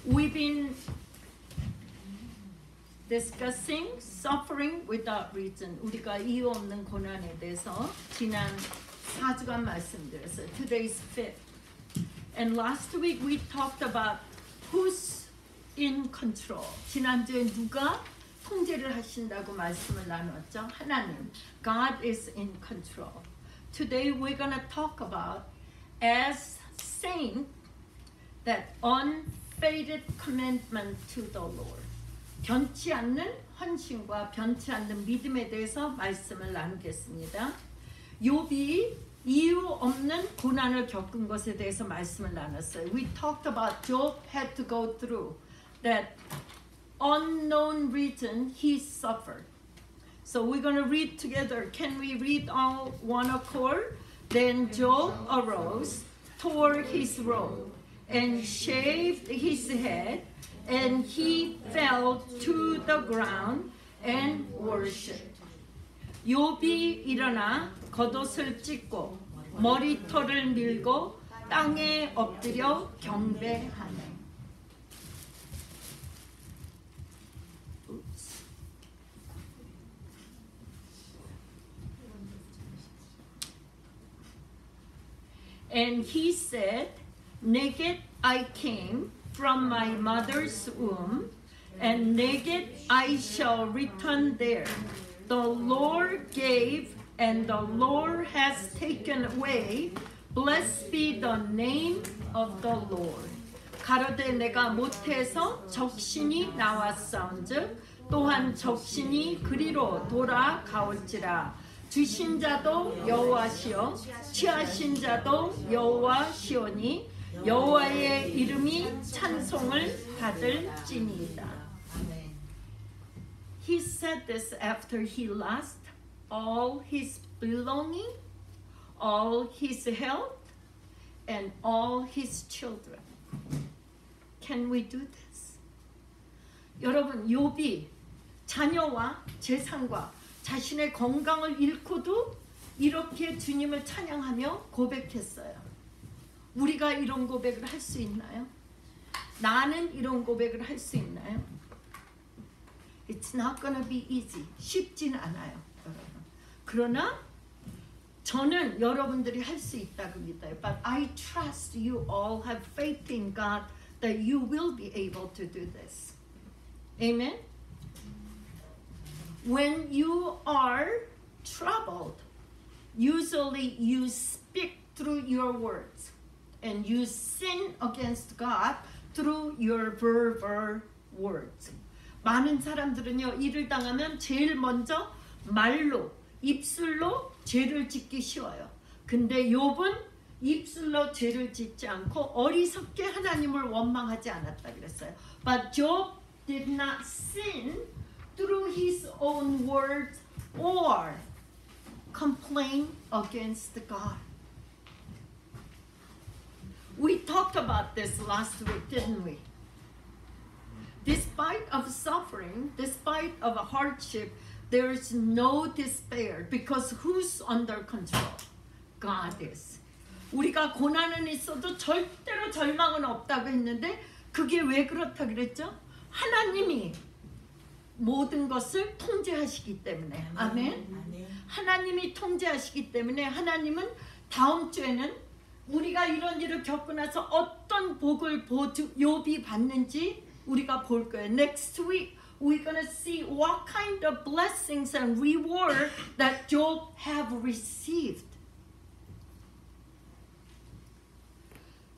We've been discussing suffering without reason. 우리가 이유 없는 고난에 대해서 지난 4주간 말씀드렸어요. Today's 5th. And last week we talked about who's in control. 지난주에 누가 통제를 하신다고 말씀을 나눴죠. 하나님. God is in control. Today we're going to talk about as saint that unfaded commitment to the Lord. 변치 않는 헌신과 변치 않는 믿음에 대해서 말씀을 나누겠습니다. 욥이 이유 없는 고난을 겪은 것에 대해서 말씀을 나눴어요. We talked about Job had to go through that unknown reason he suffered. So we're going to read together. Can we read all one accord? Then Job arose, tore his robe, and shaved his head, and he fell to the ground and worshipped. 욥이 일어나 겉옷을 찢고 머리털을 밀고 땅에 엎드려 경배하네. And he said, naked I came from my mother's womb, and naked I shall return there. The Lord gave, and the Lord has taken away. Blessed be the name of the Lord. 가로되 내가 모태에서 적신이 나왔사온즉 또한 적신이 그리로 돌아가올지라. 주신 자도 여호와시요 취하신 자도 여호와시오니 여호와의 이름이 찬송을 받을지니이다. He said this after he lost all his belonging, all his health, and all his children. Can we do this? 여러분, 욥이 자녀와 재산과 자신의 건강을 잃고도 이렇게 주님을 찬양하며 고백했어요. 우리가 이런 고백을 할 수 있나요? 나는 이런 고백을 할 수 있나요? It's not gonna be easy. 쉽진 않아요, 여러분. 그러나 저는 여러분들이 할 수 있다고 믿어요. But I trust you all have faith in God that you will be able to do this. Amen? When you are troubled, usually you speak through your words and you sin against God through your verbal words. 많은 사람들은요, 일을 당하면 제일 먼저 말로, 입술로 죄를 짓기 쉬워요. 근데 욥은 입술로 죄를 짓지 않고 어리석게 하나님을 원망하지 않았다 그랬어요. But Job did not sin through his own words or complain against God. We talked about this last week, didn't we? Despite of suffering, despite of a hardship, there is no despair because who's under control? God is. 우리가 고난은 있어도 절대로 절망은 없다고 했는데 그게 왜 그렇다 그랬죠? 하나님이 모든 것을 통제하시기 때문에. 아멘. 하나님이 통제하시기 때문에 하나님은 다음 주에는 우리가 이런 일을 겪고 나서 어떤 복을 욥이 받는지 우리가 볼 거예요. Next week we're going to see what kind of blessings and reward that Job have received.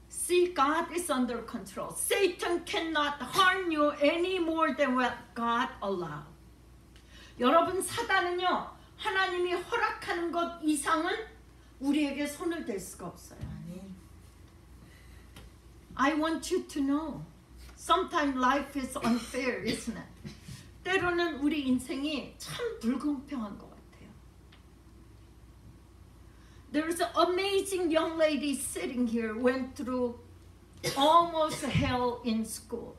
See, God is under control. Satan cannot harm you any more than what God allowed. 여러분, 사단은요, 하나님이 허락하는 것 이상은 우리에게 손을 댈 수가 없어요. I want you to know, sometimes life is unfair, isn't it? 때로는 우리 인생이 참 불공평한 것 같아요. There's an amazing young lady sitting here, went through almost hell in school,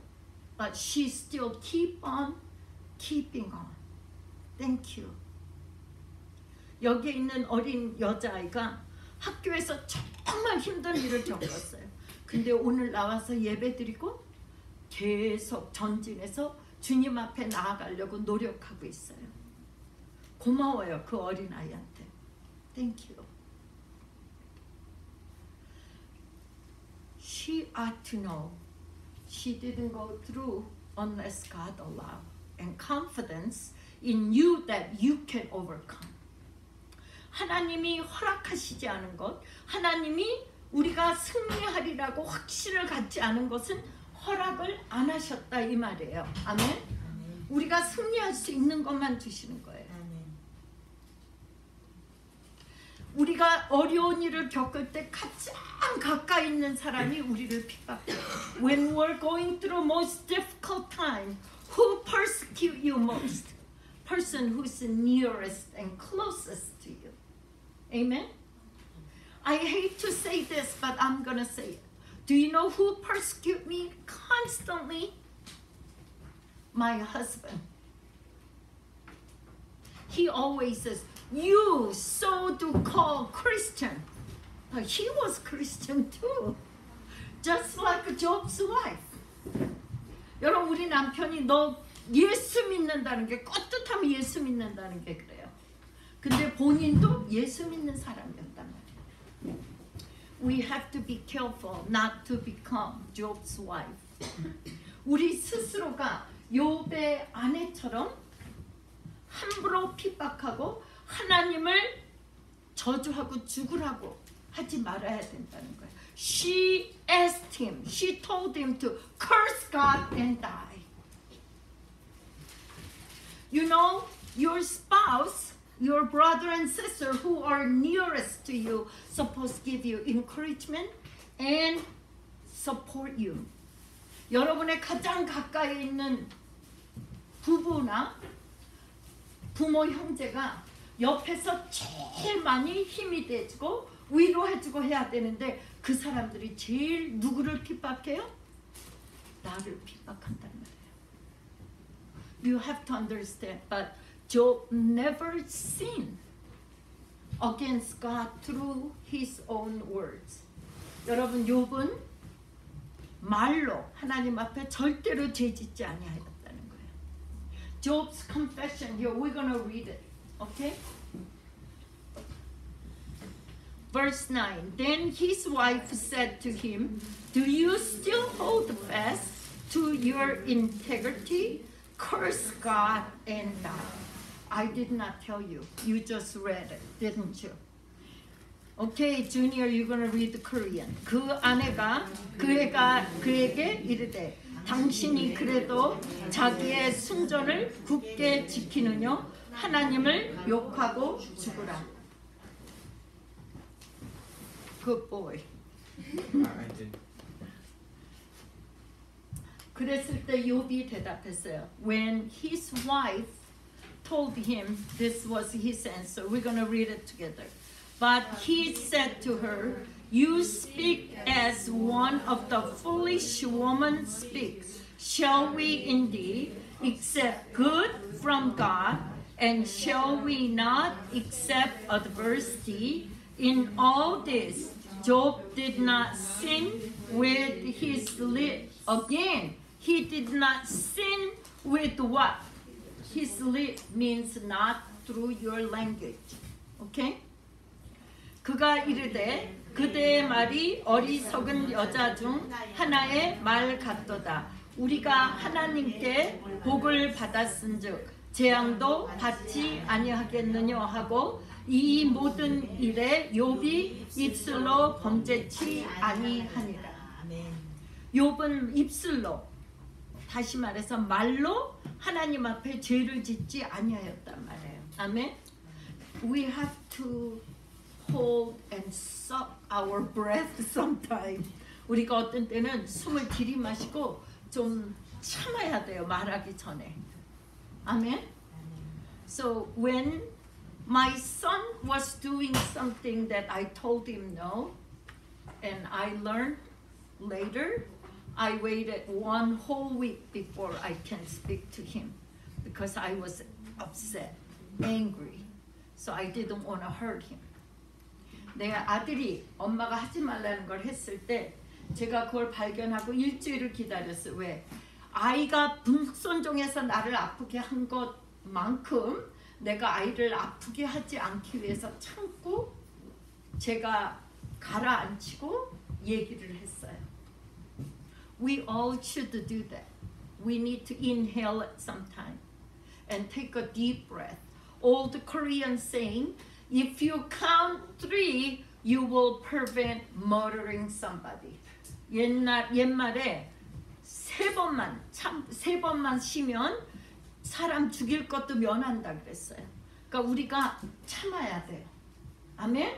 but she still keep on keeping on. Thank you. 여기 있는 어린 여자아이가 학교에서 정말 힘든 일을 겪었어요. 근데 오늘 나와서 예배드리고 계속 전진해서 주님 앞에 나아가려고 노력하고 있어요. 고마워요, 그 어린아이한테. Thank you. She ought to know she didn't go through unless God allowed, and confidence in you that you can overcome. 하나님이 허락하시지 않은 것, 하나님이 우리가 승리하리라고 확신을 갖지 않은 것은 허락을 안 하셨다 이 말이에요. 아멘. 우리가 승리할 수 있는 것만 주시는 거예요. 우리가 어려운 일을 겪을 때 가장 가까이 있는 사람이 우리를 핍박해요. When we're going through most difficult time, who persecute you most? Person who's nearest and closest to you. Amen? I hate to say this, but I'm gonna say it. Do you know who persecute me constantly? My husband. He always says, you so-called Christian. But he was Christian too. Just like Job's wife. 여러분, 우리 남편이 너 예수 믿는다는 게, 떳떳하면 예수 믿는다는 게 그래요. 근데 본인도 예수 믿는 사람이었단 말이에요. We have to be careful not to become Job's wife. 우리 스스로가 욥의 아내처럼 함부로 핍박하고 하나님을 저주하고 죽으라고 하지 말아야 된다는 거예요. She asked him, she told him to curse God and die. You know, your spouse, your brother and sister who are nearest to you supposed to give you encouragement and support you. 여러분의 가장 가까이 있는 부부나 부모 형제가 옆에서 제일 많이 힘이 돼주고 위로해주고 해야 되는데 그 사람들이 제일 누구를 핍박해요? 나를 핍박한단 말이에요. You have to understand, but Job never sinned against God through his own words. 여러분, 욥은 말로 하나님 앞에 절대로 죄짓지 아니하였다는 거예요. Job's confession here, we're going to read it. Okay? Verse 9. Then his wife said to him, do you still hold fast to your integrity? Curse God and die. I did not tell you. You just read it, didn't you? Okay, Junior, you're going to read the Korean. 그 아내가 그에게 이르되 당신이 그래도 자기의 순전을 굳게 지키느냐 하나님을 욕하고 죽으라. Good boy. I did. 그랬을 때 욥이 대답했어요. When his wife told him this was his answer. We're going to read it together. But he said to her, you speak as one of the foolish women speaks. Shall we indeed accept good from God, and shall we not accept adversity? In all this, Job did not sin with his lips. Again, he did not sin with what? His lip means not through your language. Okay? 그가 이르되 그대의 말이 어리석은 여자 중 하나의 말 같도다. 우리가 하나님께 복을 받았은즉 재앙도 받지 아니하겠느냐 하고 이 모든 일에 욥이 입술로 범죄치 아니하니라. 욥은 입술로, 다시 말해서 말로 하나님 앞에 죄를 짓지 아니하였단 말이에요. 아멘. We have to hold and suck our breath sometimes. 우리가 어떤 때는 숨을 들이마시고 좀 참아야 돼요. 말하기 전에. 아멘. So when my son was doing something that I told him no, and I learned later, I waited one whole week before I can speak to him because I was upset, angry. So I didn't want to hurt him. 내 아들이 엄마가 하지 말라는 걸 했을 때 제가 그걸 발견하고 일주일을 기다렸어요. 왜? 아이가 불순종해서 나를 아프게 한 것만큼 내가 아이를 아프게 하지 않기 위해서 참고 제가 가라앉히고 얘기를 했어요. We all should do that. We need to inhale it sometime and take a deep breath. Old Korean saying, if you count 3, you will prevent murdering somebody. 옛말에 세 번만 쉬면 사람 죽일 것도 면한다 그랬어요. 그러니까 우리가 참아야 돼요. 아멘?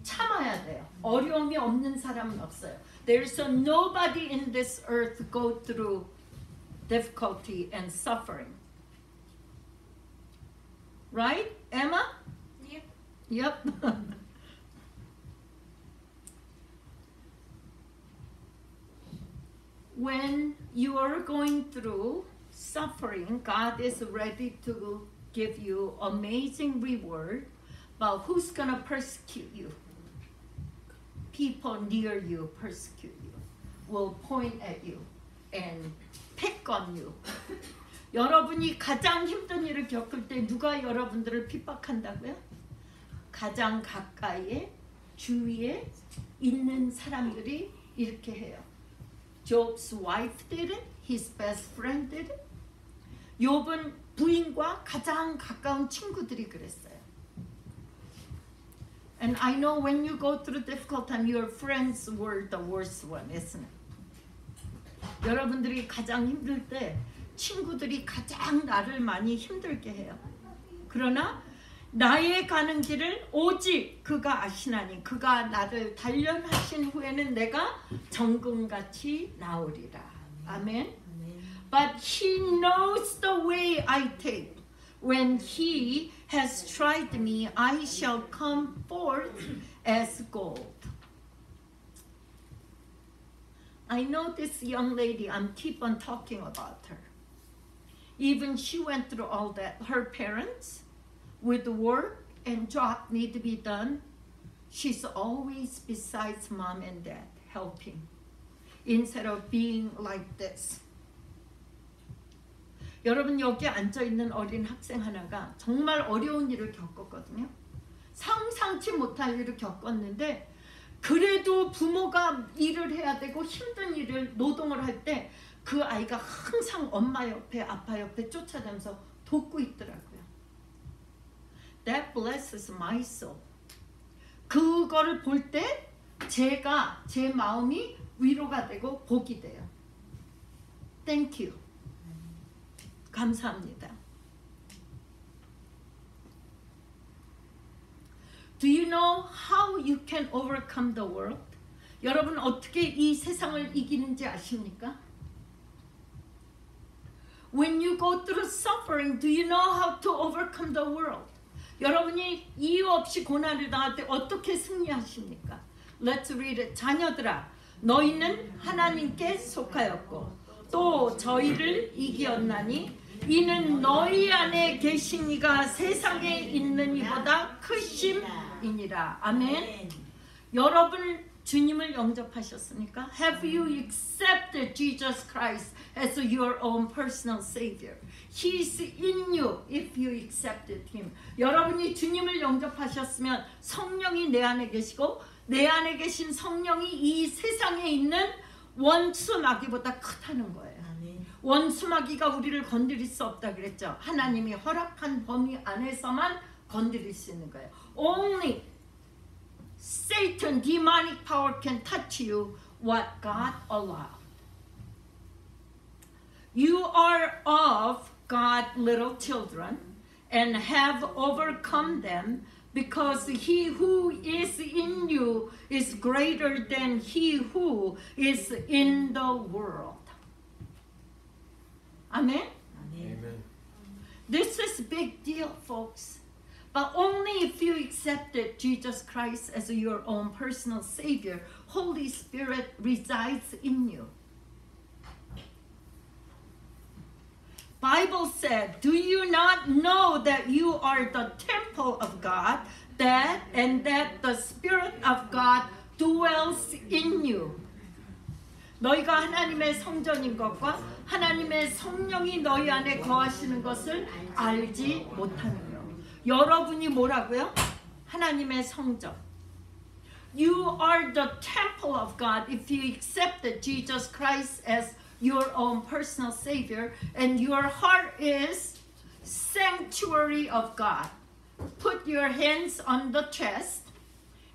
참아야 돼요. 어려움이 없는 사람은 없어요. There's nobody in this earth go through difficulty and suffering. Right, Emma? Yep. Yep. When you are going through suffering, God is ready to give you amazing reward. But who's gonna persecute you? People near you persecute you, will point at you and pick on you. 여러분이 가장 힘든 일을 겪을 때 누가 여러분들을 핍박한다고요? 가장 가까이에 주위에 있는 사람들이 이렇게 해요. Job's wife did it. His best friend did it. 욥은 부인과 가장 가까운 친구들이 그랬어요. And I know when you go through difficult time, your friends were the worst one, isn't it? 여러분들이 가장 힘들 때 친구들이 가장 나를 많이 힘들게 해요. 그러나 나의 가는 길을 오직 그가 아시나니 그가 나를 단련하신 후에는 내가 정금같이 나오리라. 아멘. But he knows the way I take. When he has tried me, I shall come forth as gold. I know this young lady, I'm keep on talking about her. Even she went through all that. Her parents, with work and job need to be done, she's always besides mom and dad, helping, instead of being like this. 여러분 여기 앉아있는 어린 학생 하나가 정말 어려운 일을 겪었거든요. 상상치 못할 일을 겪었는데 그래도 부모가 일을 해야 되고 힘든 일을 노동을 할 때 그 아이가 항상 엄마 옆에 아빠 옆에 쫓아다니면서 돕고 있더라고요. That blesses my soul. 그거를 볼 때 제가 제 마음이 위로가 되고 복이 돼요. Thank you. 감사합니다. Do you know how you can overcome the world? 여러분 어떻게 이 세상을 이기는지 아십니까? When you go through suffering, do you know how to overcome the world? 여러분이 이유 없이 고난을 당할 때 어떻게 승리하십니까? Let's read it. 자녀들아, 너희는 하나님께 속하였고 또 저희를 이기었나니 이는 너희 안에 계신 이가 세상에 있는 이보다 크심이니라. 아멘. 여러분 주님을 영접하셨습니까? Have you accepted Jesus Christ as your own personal Savior? He is in you if you accepted Him. 여러분이 주님을 영접하셨으면 성령이 내 안에 계시고 내 안에 계신 성령이 이 세상에 있는 원수 마귀보다 크다는 거예요. 원수 마귀가 우리를 건드릴 수 없다 그랬죠. 하나님이 허락한 범위 안에서만 건드릴 수 있는 거예요. Only Satan, demonic power can touch you what God allowed. You are of God, little children, and have overcome them, because he who is in you is greater than he who is in the world. Amen? Amen. This is a big deal, folks. But only if you accepted Jesus Christ as your own personal Savior, Holy Spirit resides in you. Bible said, do you not know that you are the temple of God, and that the Spirit of God dwells in you? 너희가 하나님의 성전인 것과 하나님의 성령이 너희 안에 거하시는 것을 알지 못하느냐. 여러분이 뭐라고요? 하나님의 성전. You are the temple of God if you accepted Jesus Christ as your own personal Savior, and your heart is sanctuary of God. Put your hands on the chest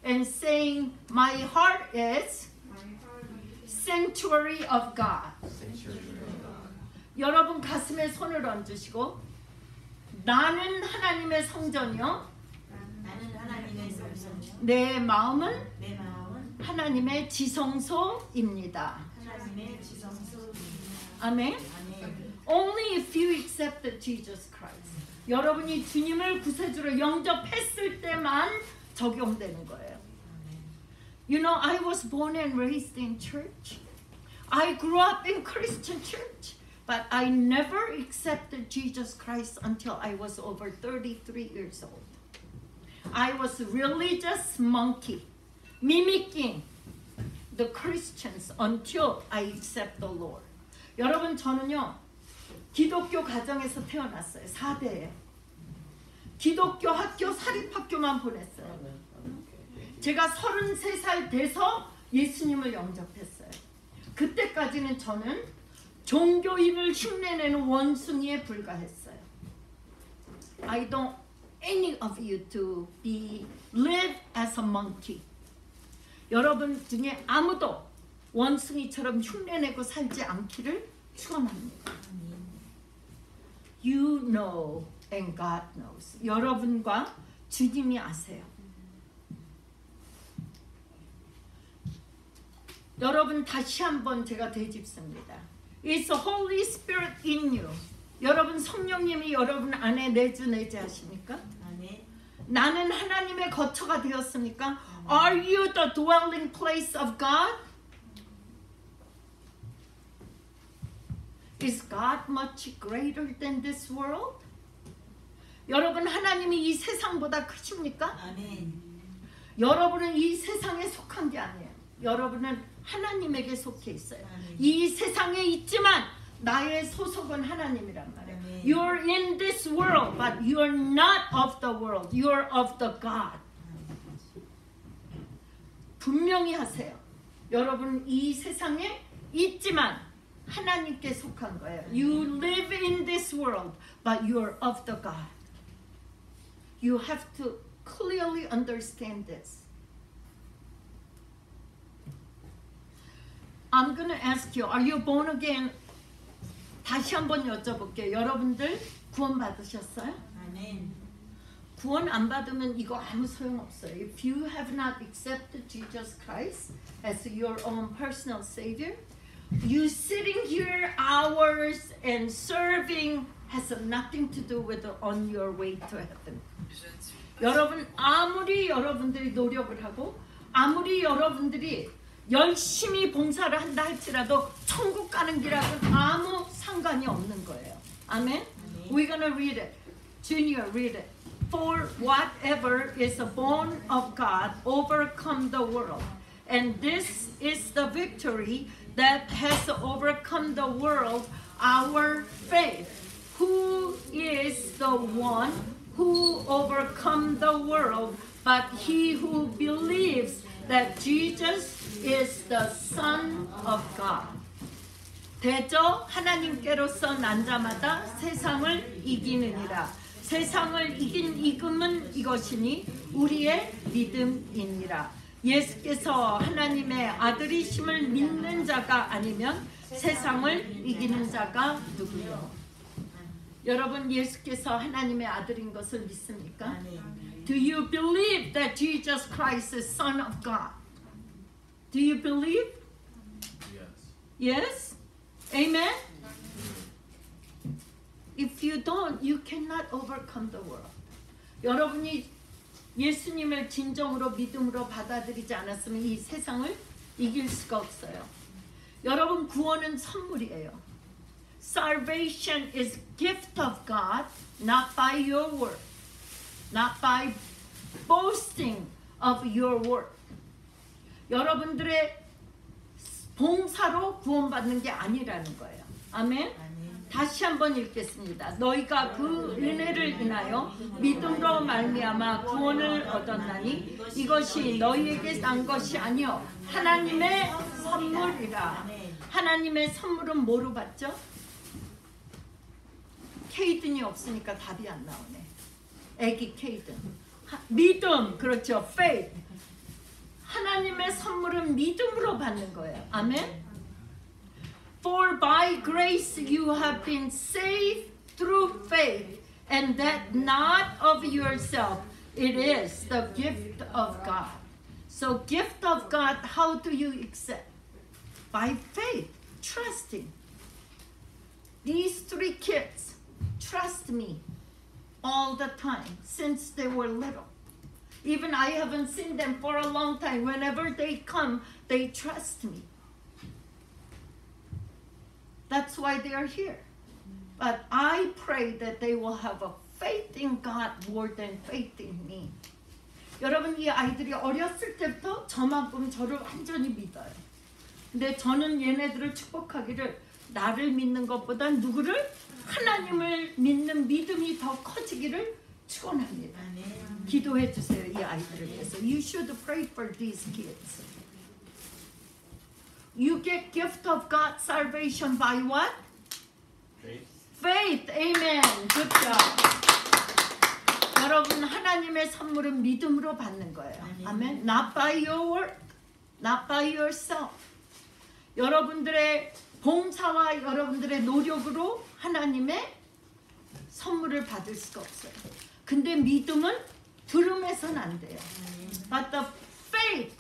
and saying, my heart is sanctuary of God. 여러분 가슴에 손을 얹으시고, 나는 하나님의 성전이요. 나는 하나님의 성전이요. 내 마음은 내 마음은 하나님의 지성소입니다. 하나님의 지성소입니다. 아멘. 아멘. Only if you accepted Jesus Christ. 여러분이 주님을 구세주로 영접했을 때만 적용되는 거예요. You know, I was born and raised in church. I grew up in Christian church. But I never accepted Jesus Christ until I was over 33 years old. I was a religious monkey, mimicking the Christians until I accept the Lord. 여러분, 저는요, 기독교 가정에서 태어났어요. 4대에. 기독교 학교, 사립학교만 보냈어요. 제가 33살 돼서 예수님을 영접했어요. 그때까지는 저는 종교인을 흉내내는 원숭이에 불과했어요. I don't any of you to live as a monkey. 여러분 중에 아무도 원숭이처럼 흉내내고 살지 않기를 축원합니다. You know and God knows. 여러분과 주님이 아세요. 여러분 다시 한번 제가 되짚습니다. It's the Holy Spirit in you. 여러분 성령님이 여러분 안에 내주하십니까? 아멘. 나는 하나님의 거처가 되었습니까? Are you the dwelling place of God? Is God much greater than this world? 여러분 하나님이 이 세상보다 크십니까? 아멘. 여러분은 이 세상에 속한 게 아니에요. 여러분은 하나님에게 속해 있어요. 아멘. 이 세상에 있지만 나의 소속은 하나님이란 말이에요. 아멘. You're in this world, but you're not of the world. You're of the God. 분명히 하세요. 여러분 이 세상에 있지만 하나님께 속한 거예요. You live in this world, but you're of the God. You have to clearly understand this. I'm going to ask you, are you born again? 다시 한번 여쭤볼게요. 여러분들 구원 받으셨어요? 아멘. 구원 안 받으면 이거 아무 소용 없어요. If you have not accepted Jesus Christ as your own personal Savior, you sitting here hours and serving has nothing to do with on your way to heaven. 여러분 아무리 여러분들이 노력을 하고 아무리 여러분들이 열심히 봉사를 한다 할지라도 천국 가는 길하고는 아무 상관이 없는 거예요. 아멘? We're gonna read it. Junior, read it. For whatever is born of God overcome the world. And this is the victory that has overcome the world, our faith. Who is the one who overcome the world but he who believes that Jesus is the Son of God. 대저 하나님께로서 난 자마다 세상을 이기느니라. 세상을 이긴 이금은 이것이니 우리의 믿음이니라. 예수께서 하나님의 아들이심을 믿는 자가 아니면 세상을 이기는 자가 누구요? 여러분 예수께서 하나님의 아들인 것을 믿습니까? 아멘. Do you believe that Jesus Christ is Son of God? Do you believe? Yes. Yes? Amen? If you don't, you cannot overcome the world. 여러분이 예수님을 진정으로 믿음으로 받아들이지 않았으면 이 세상을 이길 수가 없어요. 여러분 구원은 선물이에요. Salvation is gift of God, not by your work, not by boasting of your work. 여러분들의 봉사로 구원받는 게 아니라는 거예요. 아멘. 아멘. 다시 한번 읽겠습니다. 너희가 그 은혜를 인하여 믿음으로 말미암아 구원을 얻었나니 이것이 너희에게 난 것이 아니요 하나님의 선물이라. 아멘. 하나님의 선물은 뭐로 받죠? 케이든이 없으니까 답이 안 나오네. 애기 케이든. 믿음, 그렇죠. faith. 하나님의 선물은 믿음으로 받는 거예요. 아멘. For by grace you have been saved through faith, and that not of yourself. It is the gift of God. So gift of God, how do you accept? By faith, trusting. These three kids trust me all the time since they were little. Even I haven't seen them for a long time. Whenever they come, they trust me. That's why they are here. But I pray that they will have a faith in God more than faith in me. 여러분, 이 아이들이 어렸을 때부터 저만큼 저를 완전히 믿어요. 근데 저는 얘네들을 축복하기를 나를 믿는 것보다 누구를? 하나님을 믿는 믿음이 더 커지기를 축원합니다. 아멘. 기도해 주세요, 이 아이들을 위해서. You should pray for these kids. You get gift of God's salvation by what? Faith. Faith. Amen. Good job. 여러분, 하나님의 선물은 믿음으로 받는 거예요. 아멘. Not by your work, not by yourself. 여러분들의 봉사와 여러분들의 노력으로 하나님의 선물을 받을 수가 없어요. 근데 믿음은 들음에서는 안 돼요. But the faith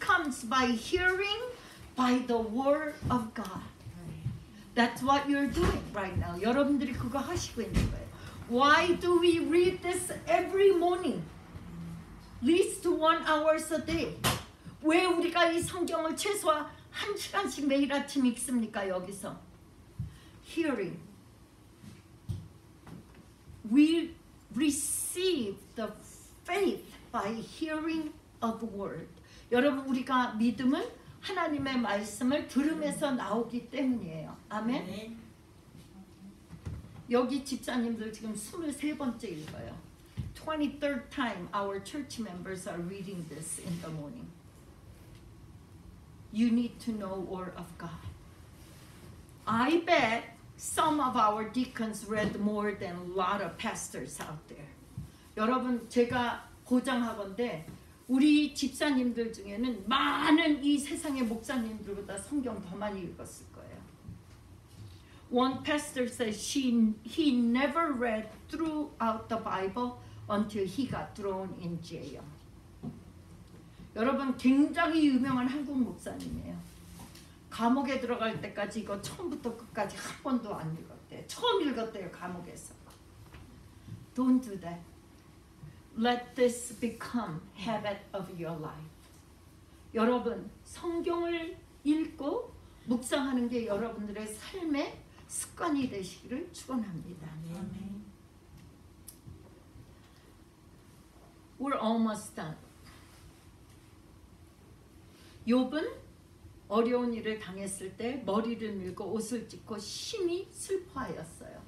comes by hearing by the word of God. That's what you're doing right now. 여러분들이 그거 하시고 있는 거예요. Why do we read this every morning? At least 1 hour a day. 왜 우리가 이 성경을 최소한 1시간씩 매일 아침 읽습니까? 여기서. Hearing. We receive the faith by hearing of the word. 여러분, 우리가 믿음은 하나님의 말씀을 들으면서 나오기 때문이에요. 아멘. 아멘. 여기 집사님들 지금 23번째 읽어요. 23rd time our church members are reading this in the morning. You need to know word of God. I bet some of our deacons read more than a lot of pastors out there. 여러분, 제가 보장하건대 우리 집사님들 중에는 많은 이 세상의 목사님들보다 성경 더 많이 읽었을 거예요. One pastor says he never read throughout the Bible until he got thrown in jail. 여러분, 굉장히 유명한 한국 목사님이에요. 감옥에 들어갈 때까지 이거 처음부터 끝까지 한 번도 안 읽었대요. 처음 읽었대요, 감옥에서. Don't do that. Let this become habit of your life. 여러분, 성경을 읽고 묵상하는 게 여러분들의 삶의 습관이 되시기를 축원합니다. 아멘. We're almost done. 욥은 어려운 일을 당했을 때 머리를 밀고 옷을 찢고 심히 슬퍼하였어요.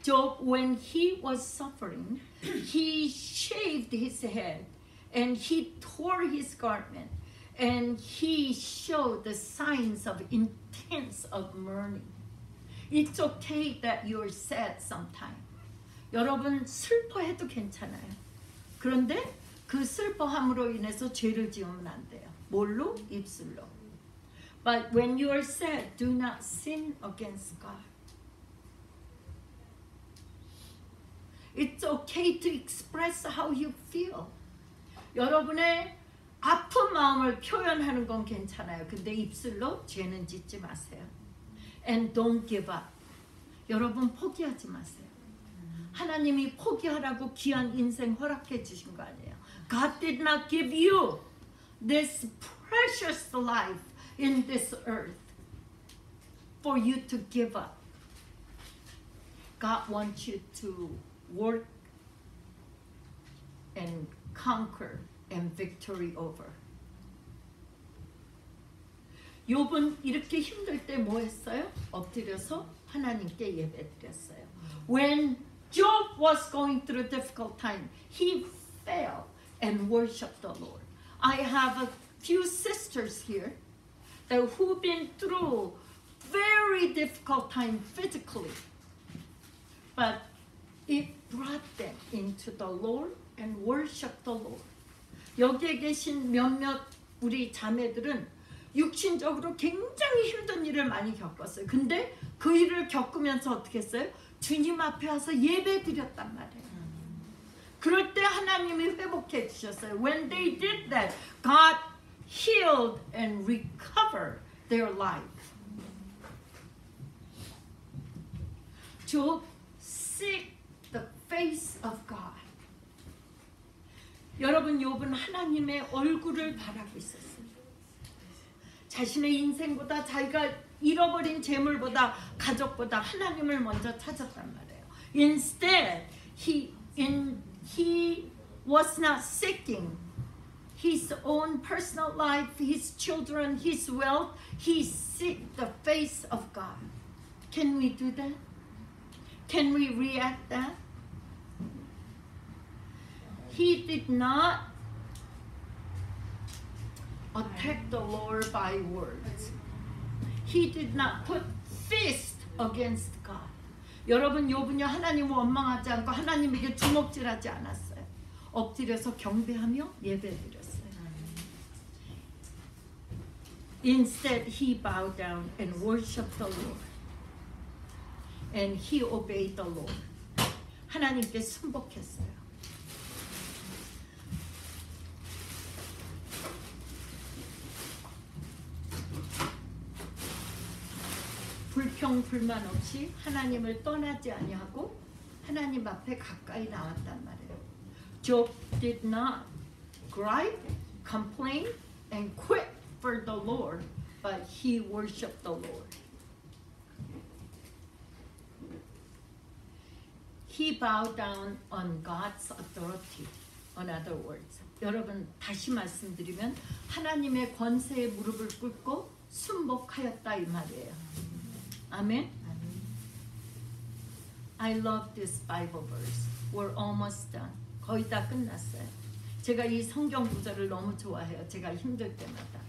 Job, when he was suffering, he shaved his head and he tore his garment and he showed the signs of intense of mourning. It's okay that you're sad sometime. 여러분, 슬퍼해도 괜찮아요. 그런데 그 슬퍼함으로 인해서 죄를 지으면 안 돼요. 뭘로? 입술로. But when you are sad, do not sin against God. It's okay to express how you feel. 여러분의 아픈 마음을 표현하는 건 괜찮아요. 근데 입술로 죄는 짓지 마세요. And don't give up. 여러분, 포기하지 마세요. 하나님이 포기하라고 귀한 인생 허락해 주신 거 아니에요. God did not give you this precious life in this earth for you to give up. God wants you to work and conquer and victory over. 욥은 이렇게 힘들 때 뭐 했어요? 엎드려서 하나님께 예배드렸어요. When Job was going through a difficult time, he fell and worshipped the Lord. I have a few sisters here that who've been through very difficult time physically, but it brought them into the Lord and worshiped the Lord. 여기에 계신 몇몇 우리 자매들은 육신적으로 굉장히 힘든 일을 많이 겪었어요. 근데 그 일을 겪으면서 어떻게 했어요? 주님 앞에 와서 예배 드렸단 말이에요. 그럴 때 하나님이 회복해 주셨어요. When they did that, God healed and recovered their life. Job seek the face of God. 여러분, 욥은 하나님의 얼굴을 바라고 있었어요. 자신의 인생보다 자기가 잃어버린 재물보다 가족보다 하나님을 먼저 찾았단 말이에요. Instead, he was not seeking his own personal life, his children, his wealth. He seeked the face of God. Can we do that? Can we react that? He did not attack the Lord by words. He did not put fist against God. 여러분, 욥은요 하나님을 원망하지 않고 하나님에게 주먹질하지 않았어요. 엎드려서 경배하며 예배드렸어요. Instead, he bowed down and worshipped the Lord, and he obeyed the Lord. 하나님께 순복했어요. 불평 불만 없이 하나님을 떠나지 아니하고 하나님 앞에 가까이 나왔단 말이에요. Job did not gripe, complain, and quit for the Lord, but he worshipped the Lord. He bowed down on God's authority. In other words, 여러분 다시 말씀드리면 하나님의 권세에 무릎을 꿇고 순복하였다 이 말이에요. 아멘. I love this Bible verse. We're almost done. 거의 다 끝났어요. 제가 이 성경 구절을 너무 좋아해요. 제가 힘들 때마다.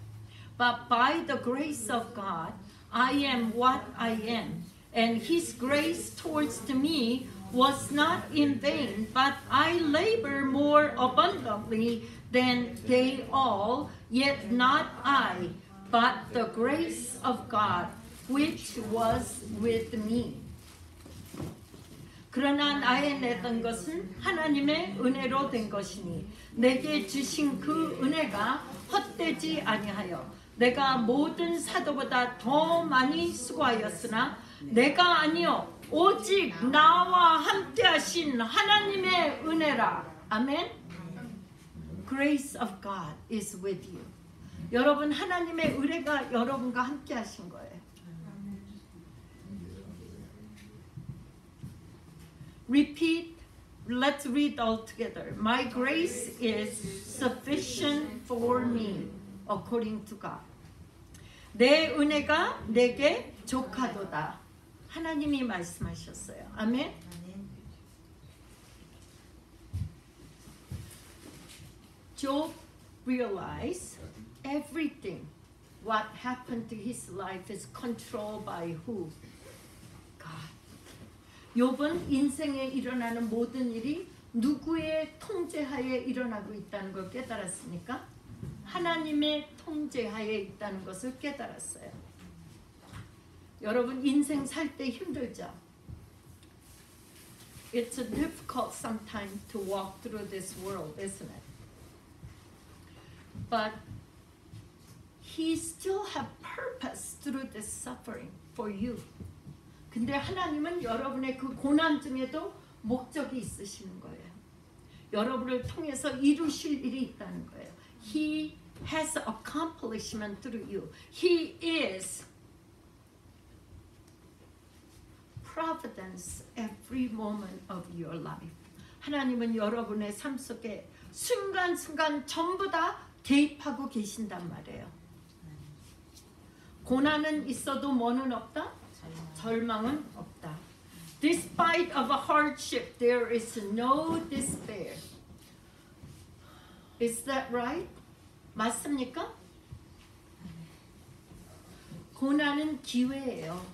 But by the grace of God, I am what I am, and His grace towards me was not in vain, but I labor more abundantly than they all, yet not I, but the grace of God, which was with me. 그러나 나의 내던 것은 하나님의 은혜로 된 것이니 내게 주신 그 은혜가 헛되지 아니하여 내가 모든 사도보다 더 많이 수고하였으나 내가 아니요 오직 나와 함께 하신 하나님의 은혜라. 아멘. Grace of God is with you. 여러분, 하나님의 은혜가 여러분과 함께 하신 거예요. Repeat. Let's read all together. My grace is sufficient for me, according to God. 내 은혜가 내게 족하도다. 하나님이 말씀하셨어요. 아멘. Job realized everything what happened to his life is controlled by who? God. 욥은 인생에 일어나는 모든 일이 누구의 통제하에 일어나고 있다는 걸 깨달았습니까? 하나님의 통제하에 있다는 것을 깨달았어요. 여러분, 인생 살 때 힘들죠? It's difficult sometimes to walk through this world, isn't it? But He still have purpose through this suffering for you. 근데 하나님은 여러분의 그 고난 중에도 목적이 있으시는 거예요. 여러분을 통해서 이루실 일이 있다는 거예요. He has accomplishment through you. He is providence every moment of your life. 하나님은 여러분의 삶 속에 순간순간 전부 다 개입하고 계신단 말이에요. 고난은 있어도 뭐는 없다? 절망은 없다. Despite of a hardship, there is no despair. Is that right? 맞습니까? 고난은 기회예요.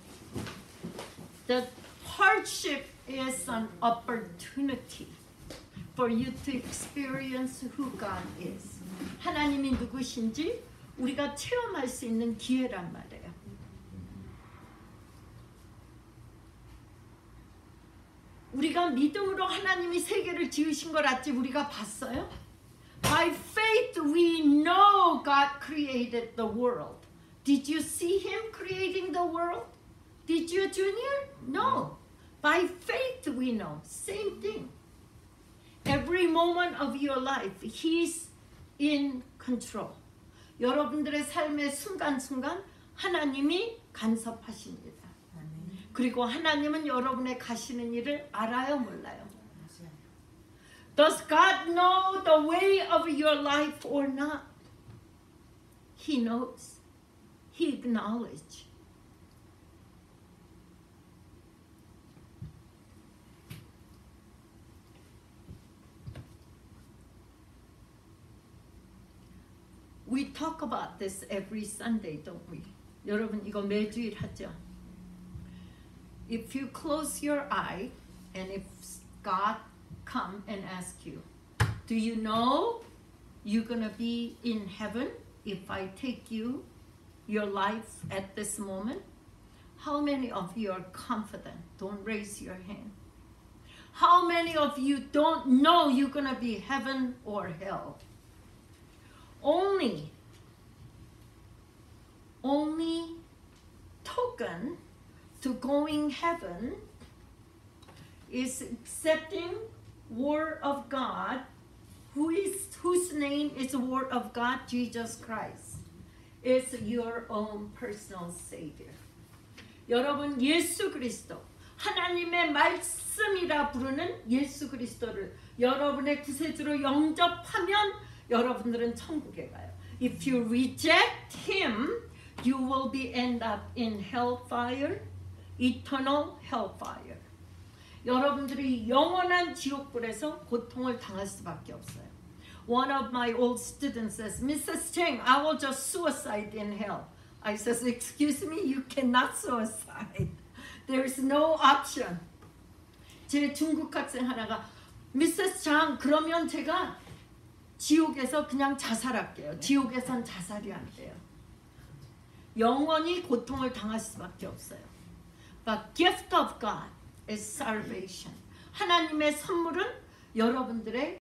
The hardship is an opportunity for you to experience who God is. 하나님이 누구신지 우리가 체험할 수 있는 기회란 말이에요. 우리가 믿음으로 하나님이 세계를 지으신 걸 아직 우리가 봤어요? By faith we know God created the world. Did you see Him creating the world? Did you, Junior? No. By faith we know. Same thing. Every moment of your life, He's in control. 여러분들의 삶의 순간순간 하나님이 간섭하십니다. 그리고 하나님은 여러분의 가시는 일을 알아요, 몰라요? Does God know the way of your life or not? He knows. He acknowledges. We talk about this every Sunday, don't we? 여러분 이거 매주일 하죠? If you close your eye and if God come and ask you, do you know you're gonna be in heaven if I take you, your life at this moment? How many of you are confident? Don't raise your hand. How many of you don't know you're gonna be heaven or hell? Only token to going heaven is accepting Word of God, whose name is the Word of God, Jesus Christ, is your own personal Savior. 여러분 예수 그리스도 하나님의 말씀이라 부르는 예수 그리스도를 여러분의 구세주로 영접하면 여러분들은 천국에 가요. If you reject Him, you will be end up in hellfire, eternal hellfire. 여러분들이 영원한 지옥불에서 고통을 당할 수밖에 없어요. One of my old students says, Mrs. Cheng, I will just suicide in hell. I says, excuse me, you cannot suicide. There is no option. 제 중국 학생 하나가, Mrs. Chang, 그러면 제가 지옥에서 그냥 자살할게요. 지옥에선 자살이 안 돼요. 영원히 고통을 당할 수밖에 없어요. But gift of God is salvation. 하나님의 선물은 여러분들의